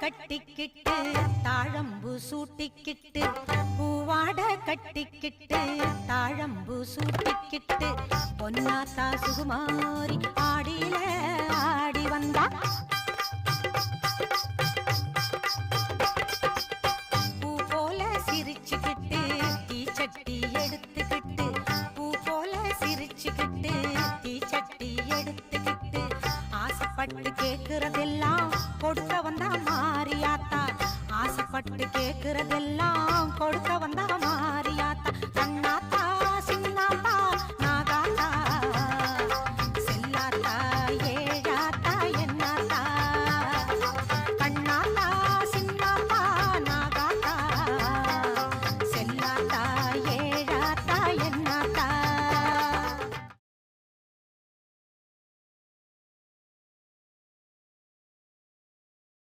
கட்டிக்கிட்டு தாழம்பு சூட்டிக்கிட்டு பூவாட கட்டிக்கிட்டு தாழம்பு சூட்டிக்கிட்டு பொன்னாத்தா சுகுமாரி ஆடியில ஆடி வந்தா பூ போல சிரிச்சுக்கிட்டு தீச்சட்டி எடுத்துக்கிட்டு பூ போல சிரிச்சுக்கிட்டு தீச்சட்டி எடுத்துக்கிட்டு ஆசைப்பட்டு கேக்குறதெல்லாம் கொடுக்க வந்தா மாரியாத்தா ஆசைப்பட்டு கேக்குறதெல்லாம் கொடுக்க